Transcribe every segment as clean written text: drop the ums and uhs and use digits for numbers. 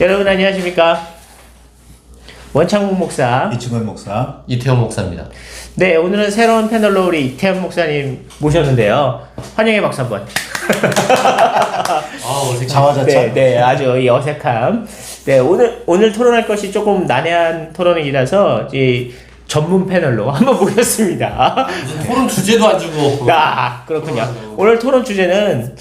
여러분 안녕하십니까? 원창국 목사, 이충원 목사, 이태원 목사입니다. 네, 오늘은 새로운 패널로 우리 이태원 목사님 모셨는데요. 환영의 박수 한번. 자화자찬. 네, 아주 이 어색함. 네, 오늘 토론할 것이 조금 난해한 토론이라서 이 전문 패널로 한번 모셨습니다. 토론 주제도 안 주고. 아, 그렇군요. 오늘 토론 주제는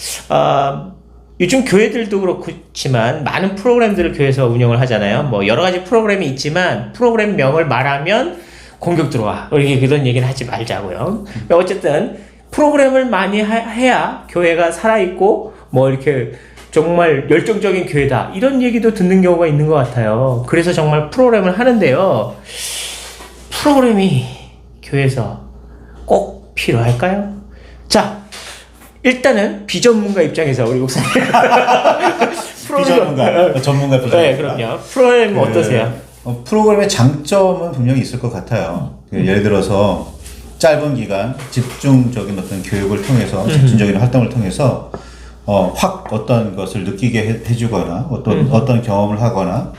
요즘 교회들도 그렇지만 많은 프로그램들을 교회에서 운영을 하잖아요. 뭐 여러 가지 프로그램이 있지만 프로그램명을 말하면 공격 들어와. 우리 그런 얘기는 하지 말자고요. 어쨌든 프로그램을 많이 해야 교회가 살아있고 뭐 이렇게 정말 열정적인 교회다 이런 얘기도 듣는 경우가 있는 것 같아요. 그래서 정말 프로그램을 하는데요. 프로그램이 교회에서 꼭 필요할까요? 자, 일단은 비전문가 입장에서 우리 목사님 전문가 네, 그럼요. 프로그램 어떠세요? 프로그램의 장점은 분명히 있을 것 같아요. 예를 들어서 짧은 기간 집중적인 어떤 교육을 통해서 집중적인 활동을 통해서 확 어떤 것을 느끼게 해주거나 어떤 경험을 하거나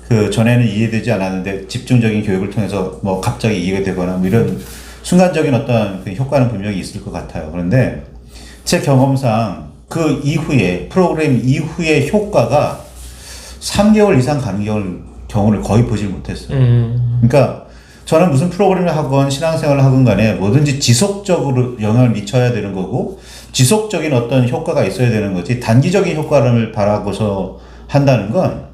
그 전에는 이해되지 않았는데 집중적인 교육을 통해서 뭐 갑자기 이해가 되거나 뭐 이런 순간적인 어떤 그 효과는 분명히 있을 것 같아요. 그런데 제 경험상 그 이후에 프로그램 이후의 효과가 3개월 이상 가는 경우를 거의 보질 못했어요. 그러니까 저는 무슨 프로그램을 하건 신앙생활을 하건 간에 뭐든지 지속적으로 영향을 미쳐야 되는 거고 지속적인 어떤 효과가 있어야 되는 거지 단기적인 효과를 바라고서 한다는 건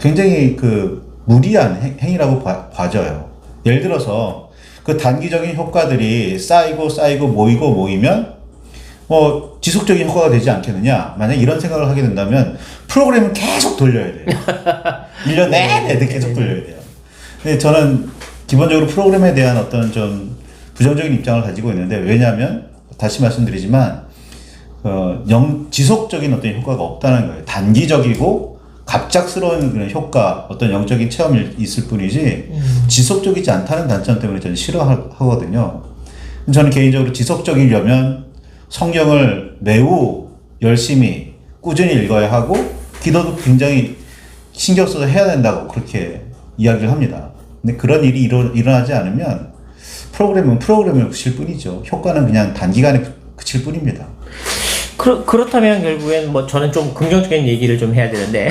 굉장히 그 무리한 행위라고 봐져요. 예를 들어서 그 단기적인 효과들이 쌓이고 모이면 지속적인 효과가 되지 않겠느냐. 만약 이런 생각을 하게 된다면 프로그램을 계속 돌려야 돼요. 1년 내내 계속 돌려야 돼요. 근데 저는 기본적으로 프로그램에 대한 어떤 좀 부정적인 입장을 가지고 있는데 왜냐하면 다시 말씀드리지만 지속적인 어떤 효과가 없다는 거예요. 단기적이고 갑작스러운 그런 효과, 어떤 영적인 체험이 있을 뿐이지 지속적이지 않다는 단점 때문에 저는 싫어하거든요. 저는 개인적으로 지속적이려면 성경을 매우 열심히 꾸준히 읽어야 하고 기도도 굉장히 신경 써서 해야 된다고 그렇게 이야기를 합니다. 근데 그런 일이 일어나지 않으면 프로그램은 프로그램을 그칠 뿐이죠. 효과는 그냥 단기간에 그칠 뿐입니다. 그렇다면 결국엔 뭐 저는 좀 긍정적인 얘기를 좀 해야 되는데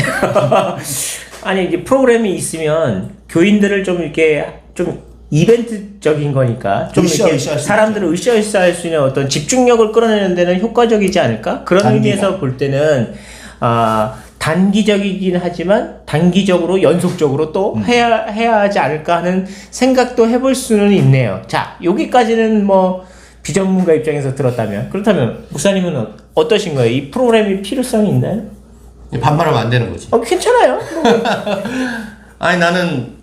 아니 이제 프로그램이 있으면 교인들을 좀 이렇게 좀 이벤트적인 거니까 좀 이렇게 사람들을 으쌰으쌰 할 수 있는 어떤 집중력을 끌어내는 데는 효과적이지 않을까? 그런 의미에서 볼 때는 단기적이긴 하지만 단기적으로 연속적으로 또 해야 하지 않을까 하는 생각도 해볼 수는 있네요. 자, 여기까지는 뭐 비전문가 입장에서 들었다면 그렇다면 목사님은 어떠신가요? 이 프로그램이 필요성이 있나요? 반말하면 안 되는 거지. 괜찮아요. 아니 나는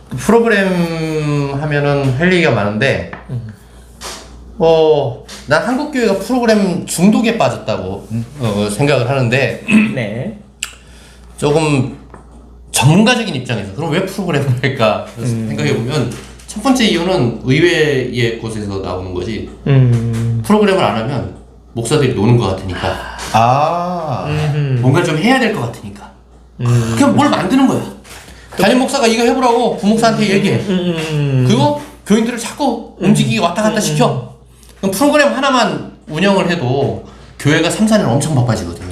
프로그램 하면은 할 얘기가 많은데 난 한국 교회가 프로그램 중독에 빠졌다고 생각을 하는데 네. 조금 전문가적인 입장에서 그럼 왜 프로그램을 할까 생각해보면 첫 번째 이유는 의외의 곳에서 나오는 거지. 프로그램을 안 하면 목사들이 노는 것 같으니까 뭔가 좀 해야 될 것 같으니까 그냥 뭘 만드는 거야. 담임 목사가 이거 해보라고 부목사한테 얘기해. 그거 교인들을 자꾸 움직이게 왔다 갔다 시켜. 그럼 프로그램 하나만 운영을 해도 교회가 3, 4년 엄청 바빠지거든.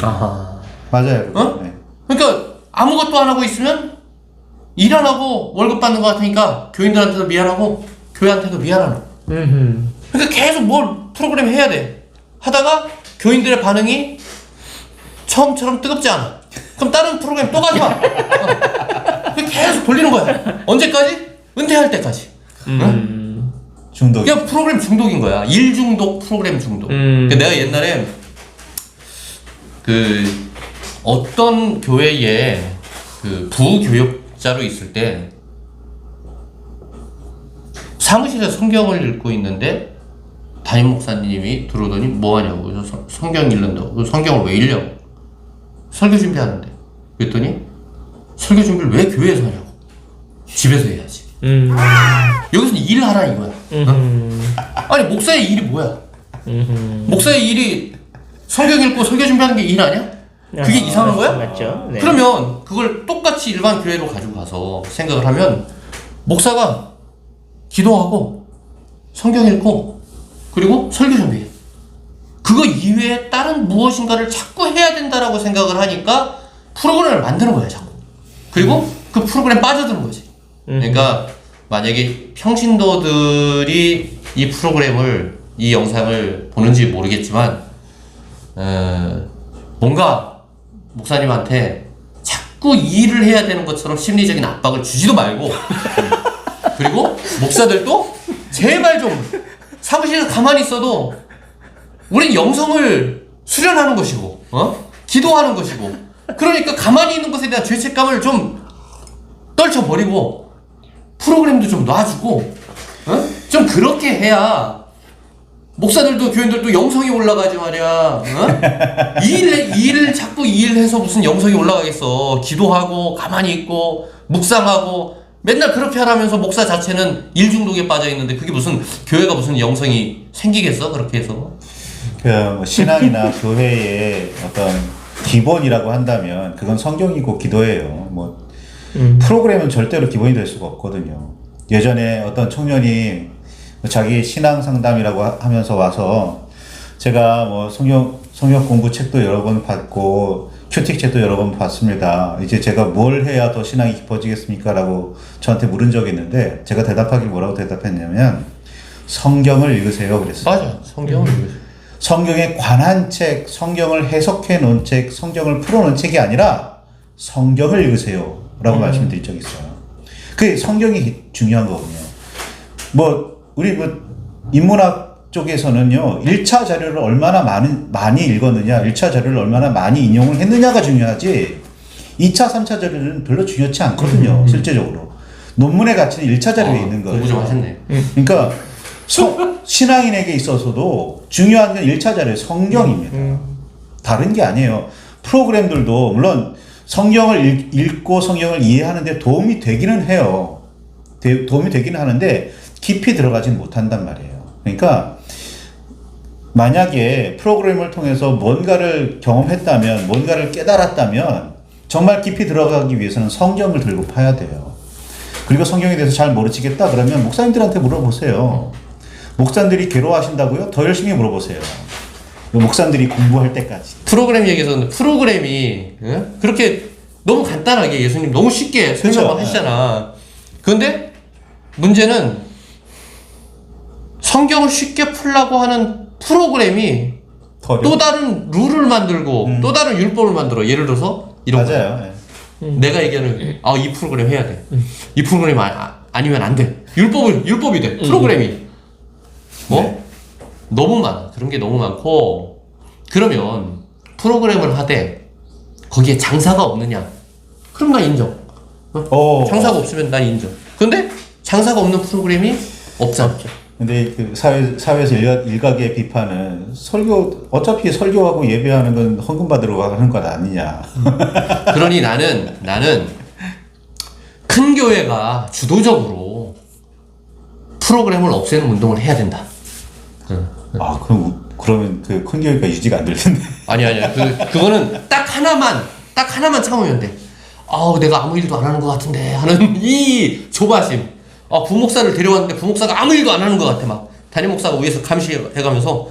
맞아요. 네. 그러니까 아무것도 안 하고 있으면 일 안 하고 월급 받는 것 같으니까 교인들한테도 미안하고 교회한테도 미안하고. 그러니까 계속 뭘 프로그램 해야 돼. 하다가 교인들의 반응이 처음처럼 뜨겁지 않아. 그럼 다른 프로그램 또 가져와. 계속 돌리는 거야. 언제까지? 은퇴할 때까지. 중독. 그냥 프로그램 중독인 거야. 일 중독, 프로그램 중독. 내가 옛날에 어떤 교회에 부교역자로 있을 때 사무실에서 성경을 읽고 있는데 담임 목사님이 들어오더니 뭐 하냐고. 그래서 성경 읽는다고. 성경을 왜 읽냐고. 설교 준비하는데. 그랬더니 설교 준비를 왜 교회에서 하냐고. 집에서 해야지. 여기서 일을 하라 이거야. 아니 목사의 일이 뭐야? 목사의 일이 성경 읽고 설교 준비하는 게 일 아니야? 그게 이상한 거야? 맞죠. 네. 그러면 그걸 똑같이 일반 교회로 가지고 가서 생각을 하면 목사가 기도하고 성경 읽고 그리고 설교 준비해. 그거 이외에 다른 무엇인가를 자꾸 해야 된다라고 생각을 하니까 프로그램을 만드는 거야 자꾸. 그리고 그 프로그램 빠져드는 거지. 그러니까 만약에 평신도들이 이 프로그램을 이 영상을 보는지 모르겠지만 뭔가 목사님한테 자꾸 일을 해야 되는 것처럼 심리적인 압박을 주지도 말고 그리고 목사들도 제발 좀 사무실에서 가만히 있어도 우린 영성을 수련하는 것이고 기도하는 것이고 그러니까 가만히 있는 것에 대한 죄책감을 좀 떨쳐버리고 프로그램도 좀 놔주고 좀 그렇게 해야 목사들도 교인들도 영성이 올라가지 말이야. 일을 자꾸 일해서 무슨 영성이 올라가겠어. 기도하고 가만히 있고 묵상하고 맨날 그렇게 하라면서 목사 자체는 일 중독에 빠져 있는데 그게 무슨 교회가 무슨 영성이 생기겠어 그렇게 해서. 뭐 신앙이나 교회의 어떤 기본이라고 한다면 그건 성경이고 기도예요. 뭐 프로그램은 절대로 기본이 될 수가 없거든요. 예전에 어떤 청년이 자기 신앙 상담이라고 하면서 와서 제가 뭐 성경 공부 책도 여러 번 봤고 큐틱 책도 여러 번 봤습니다. 이제 제가 뭘 해야 더 신앙이 깊어지겠습니까? 라고 저한테 물은 적이 있는데 제가 대답하기 뭐라고 대답했냐면 성경을 읽으세요 그랬어요. 맞아. 성경을 읽으세요. 성경에 관한 책, 성경을 해석해 놓은 책, 성경을 풀어 놓은 책이 아니라 성경을 읽으세요 라고 말씀드린 적이 있어요. 그게 성경이 중요한 거거든요. 우리 인문학 쪽에서는요, 1차 자료를 얼마나 많이 읽었느냐, 1차 자료를 얼마나 많이 인용을 했느냐가 중요하지, 2차, 3차 자료는 별로 중요하지 않거든요, 실제적으로. 논문의 가치는 1차 자료에 있는 거예요. 공부 좀 하셨네. 그러니까, 신앙인에게 있어서도 중요한 건 1차 자료의 성경입니다. 다른 게 아니에요. 프로그램들도, 물론, 성경을 읽고 성경을 이해하는데 도움이 되기는 해요. 도움이 되기는 하는데, 깊이 들어가진 못한단 말이에요. 그러니까 만약에 프로그램을 통해서 뭔가를 경험했다면, 뭔가를 깨달았다면 정말 깊이 들어가기 위해서는 성경을 들고 파야 돼요. 그리고 성경에 대해서 잘 모르시겠다 그러면 목사님들한테 물어보세요. 목사님들이 괴로워하신다고요? 더 열심히 물어보세요. 목사님들이 공부할 때까지. 프로그램 얘기해서 프로그램이 그렇게 너무 간단하게 예수님 너무 쉽게 설명을 하시잖아. 그런데 문제는 성경을 쉽게 풀라고 하는 프로그램이 또 다른 룰을 만들고 또 다른 율법을 만들어. 예를 들어서 이런 거. 맞아요. 내가 얘기하는 이 프로그램 해야 돼. 이 프로그램 아니면 안 돼. 율법이 돼. 프로그램이. 네. 너무 많아. 그런 게 너무 많고 그러면 프로그램을 하되 거기에 장사가 없느냐? 그럼 나 인정. 장사가 없으면 난 인정. 근데 장사가 없는 프로그램이 없잖아. 근데 그 사회에서 일각의 비판은 어차피 설교하고 예배하는 건 헌금 받으러 가는 것 아니냐. 그러니 나는 큰 교회가 주도적으로 프로그램을 없애는 운동을 해야 된다. 그러면 그 큰 교회가 유지가 안 될 텐데. 아니야. 그거는 딱 하나만 참으면 돼. 내가 아무 일도 안 하는 것 같은데 하는 이 조바심. 부목사를 데려왔는데 부목사가 아무 일도 안 하는 것 같아. 막 담임 목사가 위에서 감시해가면서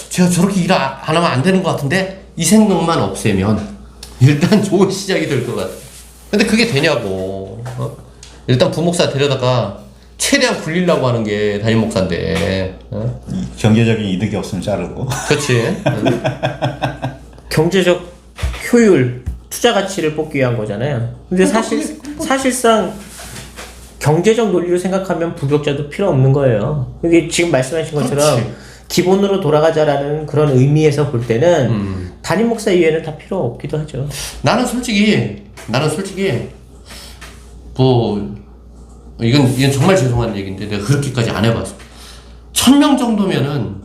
제가 저렇게 일 안 하면 안 되는 것 같은데 이 생각만 없애면 일단 좋은 시작이 될 것 같아. 근데 그게 되냐고. 일단 부목사 데려다가 최대한 굴리려고 하는 게 담임 목사인데. 경제적인 이득이 없으면 자르고. 그렇지. 경제적 효율, 투자 가치를 뽑기 위한 거잖아요. 근데 사실상 경제적 논리로 생각하면 부격자도 필요 없는 거예요. 이게 지금 말씀하신 것처럼 그렇지. 기본으로 돌아가자라는 그런 의미에서 볼 때는 담임 목사 이외에는 다 필요 없기도 하죠. 나는 솔직히 이건 정말 죄송한 얘기인데 내가 그렇게까지 안 해봤어. 1000명 정도면은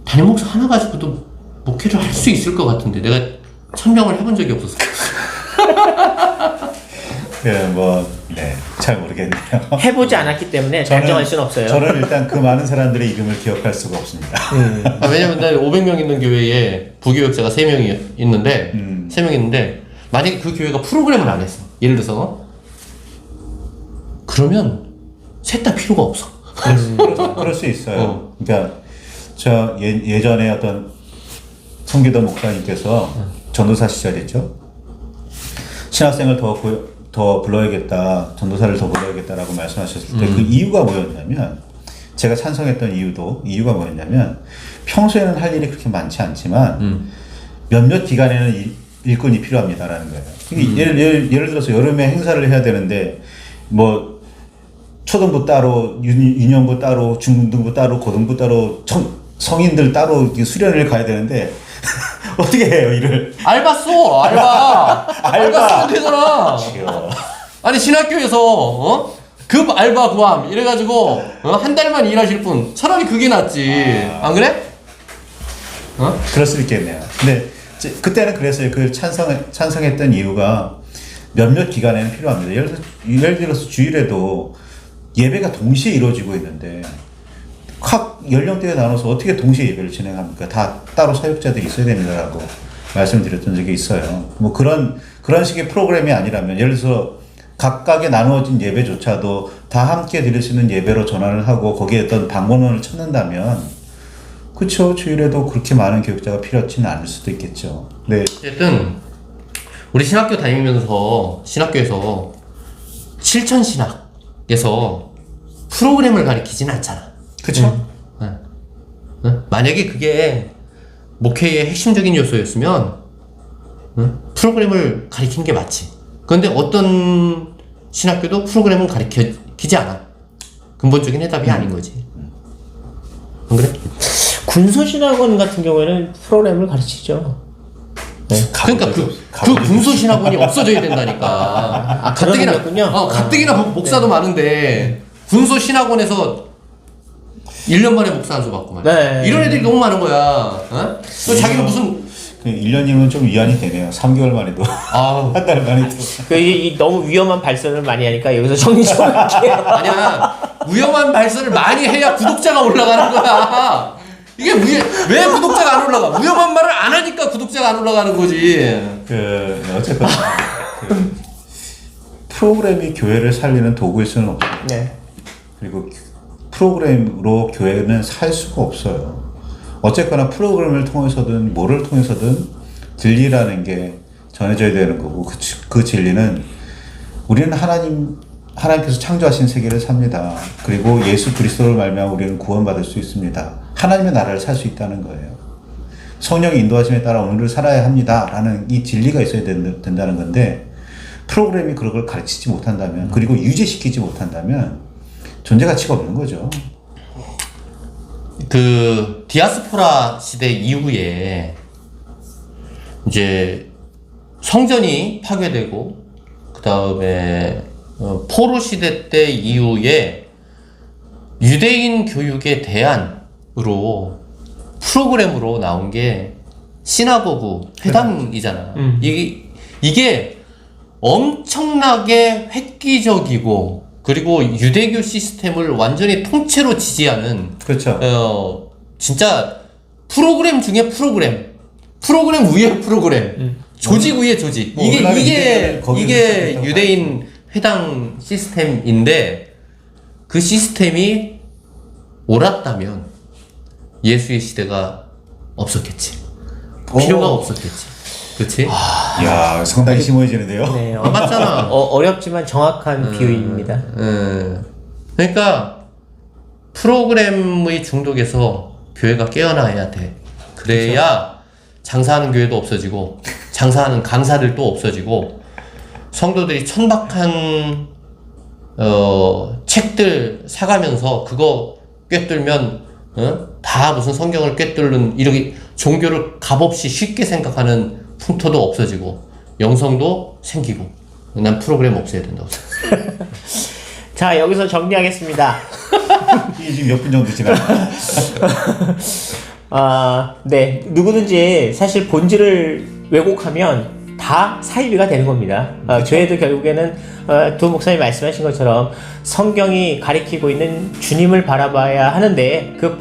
담임 목사 하나 가지고도 목회를 할 수 있을 것 같은데 내가 1000명을 해본 적이 없었어. 네, 잘 모르겠네요. 해보지 않았기 때문에 단정할 수는 없어요. 저는 일단 그 많은 사람들의 이름을 기억할 수가 없습니다. 왜냐면 나 500명 있는 교회에 부교역자가 3명이 있는데 3명 있는데 만약에 그 교회가 프로그램을 안 했어. 예를 들어서 그러면 셋 다 필요가 없어. 그럴 수 있어요. 그러니까 저 예전에 어떤 성기도 목사님께서 전도사 시절이죠. 신학생을 더 불러야겠다, 전도사를 더 불러야겠다라고 말씀하셨을 때 그 이유가 뭐였냐면, 제가 찬성했던 이유가 뭐였냐면, 평소에는 할 일이 그렇게 많지 않지만 몇몇 기간에는 일꾼이 필요합니다라는 거예요. 예를 들어서 여름에 행사를 해야 되는데 뭐 초등부 따로, 유년부 따로, 중등부 따로, 고등부 따로, 성인들 따로 수련을 가야 되는데 어떻게 해요, 일을? 알바 써! 알바 쓰면 되잖아. 아니 신학교에서 급 알바 구함 이래가지고 한 달만 일하실 분 차라리 그게 낫지. 안 그래? 그럴 수 있겠네요. 근데 그때는 그랬어요. 그 찬성했던 이유가 몇몇 기간에는 필요합니다. 예를 들어서 주일에도 예배가 동시에 이루어지고 있는데 각 연령대에 나눠서 어떻게 동시에 예배를 진행합니까? 다 따로 사역자들이 있어야 됩니다라고 말씀드렸던 적이 있어요. 뭐 그런 식의 프로그램이 아니라면, 예를 들어서 각각의 나누어진 예배조차도 다 함께 드릴 수 있는 예배로 전환을 하고 거기에 어떤 방법론을 찾는다면, 그렇죠, 주일에도 그렇게 많은 교육자가 필요하지는 않을 수도 있겠죠. 네. 어쨌든 우리 신학교 다니면서 신학교에서 실천신학에서 프로그램을 가르치지는 않잖아. 그렇죠. 만약에 그게 목회의 핵심적인 요소였으면 프로그램을 가르치는 게 맞지. 그런데 어떤 신학교도 프로그램은 가르치지 않아. 근본적인 해답이 아닌 거지. 안 그래? 군소신학원 같은 경우에는 프로그램을 가르치죠. 네. 그러니까 그 군소신학원이 없어져야 된다니까. 가뜩이나 목사도 많은데 군소신학원에서 1년 만에 목사 안수 받고 말이야. 네. 이런 애들이 너무 많은 거야. 또 자기는 무슨 1년이면 좀 위안이 되네요. 3개월 만에도. 아, 한 달 만에도. 이 너무 위험한 발언을 많이 하니까 여기서 정리 좀 할게요. 아니야. 위험한 발설을 많이 해야 구독자가 올라가는 거야. 이게 왜 구독자가 안 올라가? 위험한 말을 안 하니까 구독자가 안 올라가는 거지. 어쨌든 프로그램이 교회를 살리는 도구일 수는 없어요. 네. 그리고 프로그램으로 교회는 살 수가 없어요. 어쨌거나 프로그램을 통해서든 뭐를 통해서든 진리라는 게 전해져야 되는 거고, 그 진리는 우리는 하나님께서 창조하신 세계를 삽니다. 그리고 예수 그리스도를 말미암아 우리는 구원받을 수 있습니다. 하나님의 나라를 살 수 있다는 거예요. 성령의 인도하심에 따라 오늘을 살아야 합니다. 라는 이 진리가 있어야 된다는 건데, 프로그램이 그런 걸 가르치지 못한다면, 그리고 유지시키지 못한다면 존재 가치가 없는 거죠. 그 디아스포라 시대 이후에 이제 성전이 파괴되고, 그 다음에 포로 시대 때 이후에 유대인 교육의 대안으로 프로그램으로 나온 게 시나고그 회당이잖아. 이게 엄청나게 획기적이고, 그리고 유대교 시스템을 완전히 통째로 지지하는, 그렇죠. 진짜 프로그램 중에 프로그램 위에 프로그램, 조직 위에 조직. 이게 유대인 회당 시스템인데, 그 시스템이 옳았다면 예수의 시대가 없었겠지. 필요가 없었겠지. 그렇지? 이야, 상당히 심오해지는데요. 네, 맞잖아. 어렵지만 정확한 비유입니다. 그러니까 프로그램의 중독에서 교회가 깨어나야 돼. 그래야 장사하는 교회도 없어지고, 장사하는 강사들도 없어지고, 성도들이 천박한 책들 사가면서 그거 꿰뚫면 다 무슨 성경을 꿰뚫는, 이렇게 종교를 값없이 쉽게 생각하는 풍토도 없어지고, 영성도 생기고. 난 프로그램 없애야 된다고 생각해. 자, 여기서 정리하겠습니다. 이게 지금 몇 분 정도 지났나요? 네. 누구든지 사실 본질을 왜곡하면 다 다 사이비가 되는 겁니다. 교회도 결국에는 두 목사님이 말씀하신 것처럼 성경이 가리키고 있는 주님을 바라봐야 하는데 그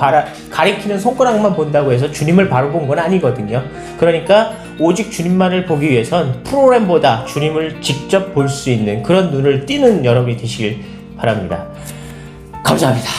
가리키는 손가락만 본다고 해서 주님을 바라본 건 아니거든요. 그러니까 오직 주님만을 보기 위해선 프로그램보다 주님을 직접 볼 수 있는 그런 눈을 띄는 여러분이 되시길 바랍니다. 감사합니다.